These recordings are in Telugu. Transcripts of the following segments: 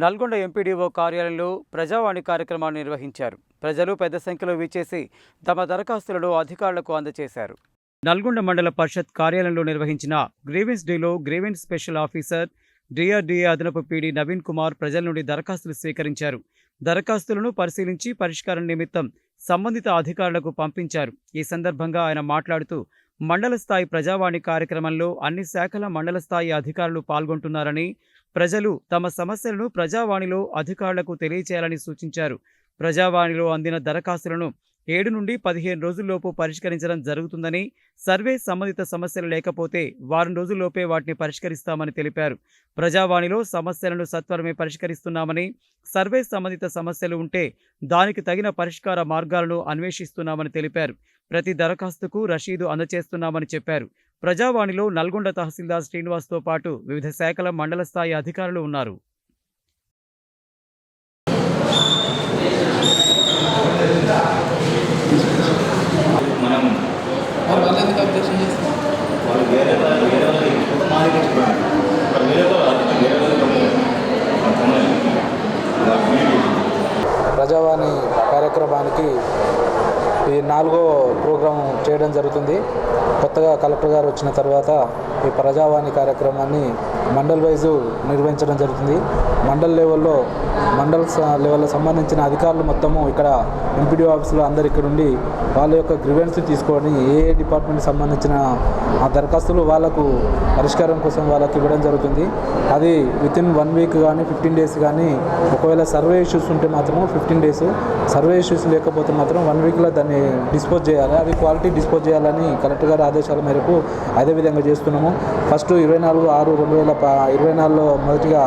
నల్గొండ ఎంపీడీఓ కార్యాలయంలో ప్రజావాణి కార్యక్రమాన్ని నిర్వహించారు. ప్రజలు పెద్ద సంఖ్యలో విచ్చేసి తమ దరఖాస్తులను అధికారులకు అందజేశారు. నల్గొండ మండల పరిషత్ కార్యాలయంలో నిర్వహించిన గ్రీవెన్స్ డేలో గ్రీవెన్స్ స్పెషల్ ఆఫీసర్ డిఆర్డీఏ అదనపు పీడీ నవీన్ కుమార్ ప్రజల నుండి దరఖాస్తులు స్వీకరించారు. దరఖాస్తులను పరిశీలించి పరిష్కారం నిమిత్తం సంబంధిత అధికారులకు పంపించారు. ఈ సందర్భంగా ఆయన మాట్లాడుతూ మండల స్థాయి ప్రజావాణి కార్యక్రమంలో అన్ని శాఖల మండల స్థాయి అధికారులు పాల్గొంటున్నారని, ప్రజలు తమ సమస్యలను ప్రజావాణిలో అధికారులకు తెలియచేయాలని సూచించారు. ప్రజావాణిలో అందిన దరఖాస్తులను 7 నుండి 15 రోజుల్లోపు పరిష్కరించడం జరుగుతుందని, సర్వే సంబంధిత సమస్యలు లేకపోతే వారం రోజుల్లోపే వాటిని పరిష్కరిస్తామని తెలిపారు. ప్రజావాణిలో సమస్యలను సత్వరమే పరిష్కరిస్తున్నామని, సర్వే సంబంధిత సమస్యలు ఉంటే దానికి తగిన పరిష్కార మార్గాలను అన్వేషిస్తున్నామని తెలిపారు. ప్రతి దరఖాస్తుకు రసీదు అందజేస్తున్నామని చెప్పారు. ప్రజావాణిలో నల్గొండ తహసీల్దార్ శ్రీనివాస్తో పాటు వివిధ శాఖల మండల స్థాయి అధికారులు ఉన్నారు. ప్రజావాణి కార్యక్రమానికి ఈ 4వ ప్రోగ్రాం చేయడం జరుగుతుంది. కొత్తగా కలెక్టర్ గారు వచ్చిన తర్వాత ఈ ప్రజావాణి కార్యక్రమాన్ని మండల్ వైజు నిర్వహించడం జరుగుతుంది. మండల్ లెవెల్లో సంబంధించిన అధికారులు మొత్తము ఇక్కడ ఎంపీడీఓ ఆఫీసులో అందరు ఇక్కడ ఉండి వాళ్ళ యొక్క గ్రీవెన్స్ తీసుకొని ఏ డిపార్ట్మెంట్కి సంబంధించిన ఆ దరఖాస్తులు వాళ్ళకు పరిష్కారం కోసం వాళ్ళకి ఇవ్వడం జరుగుతుంది. అది వితిన్ 1 వీక్ కానీ 15 డేస్ కానీ, ఒకవేళ సర్వే ఇష్యూస్ ఉంటే మాత్రం 15 డేస్, సర్వే ఇష్యూస్ లేకపోతే మాత్రం 1 వీక్లో దాన్ని డిస్పోజ్ చేయాలి. అది క్వాలిటీ డిస్పోజ్ చేయాలని కలెక్టర్ గారి ఆదేశాల మేరకు అదే విధంగా చేస్తున్నాము. ఫస్ట్ 24/6/2024లో మొదటిగా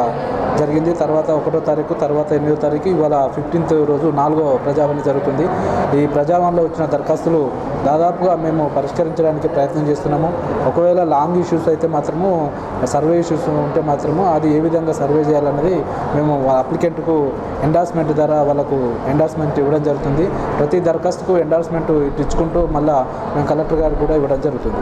జరిగింది. తర్వాత 1వ తారీఖు, తర్వాత 8వ తారీఖు, ఇవాళ 15th రోజు 4వ ప్రజావాణి జరుగుతుంది. ఈ ప్రజావాణిలో వచ్చిన దరఖాస్తులు దాదాపుగా మేము పరిష్కరించడానికి ప్రయత్నం చేస్తున్నాము. ఒకవేళ లాంగ్ ఇష్యూస్ అయితే మాత్రము, సర్వే ఇష్యూస్ ఉంటే మాత్రము అది ఏ విధంగా సర్వే చేయాలన్నది మేము అప్లికెంట్కు ఎండార్స్మెంట్ ద్వారా వాళ్ళకు ఎండార్స్మెంట్ ఇవ్వడం జరుగుతుంది. ప్రతి దరఖాస్తుకు ఎండార్స్మెంట్ ఇచ్చుకుంటూ మళ్ళీ మేము కలెక్టర్ గారికి కూడా ఇవ్వడం జరుగుతుంది.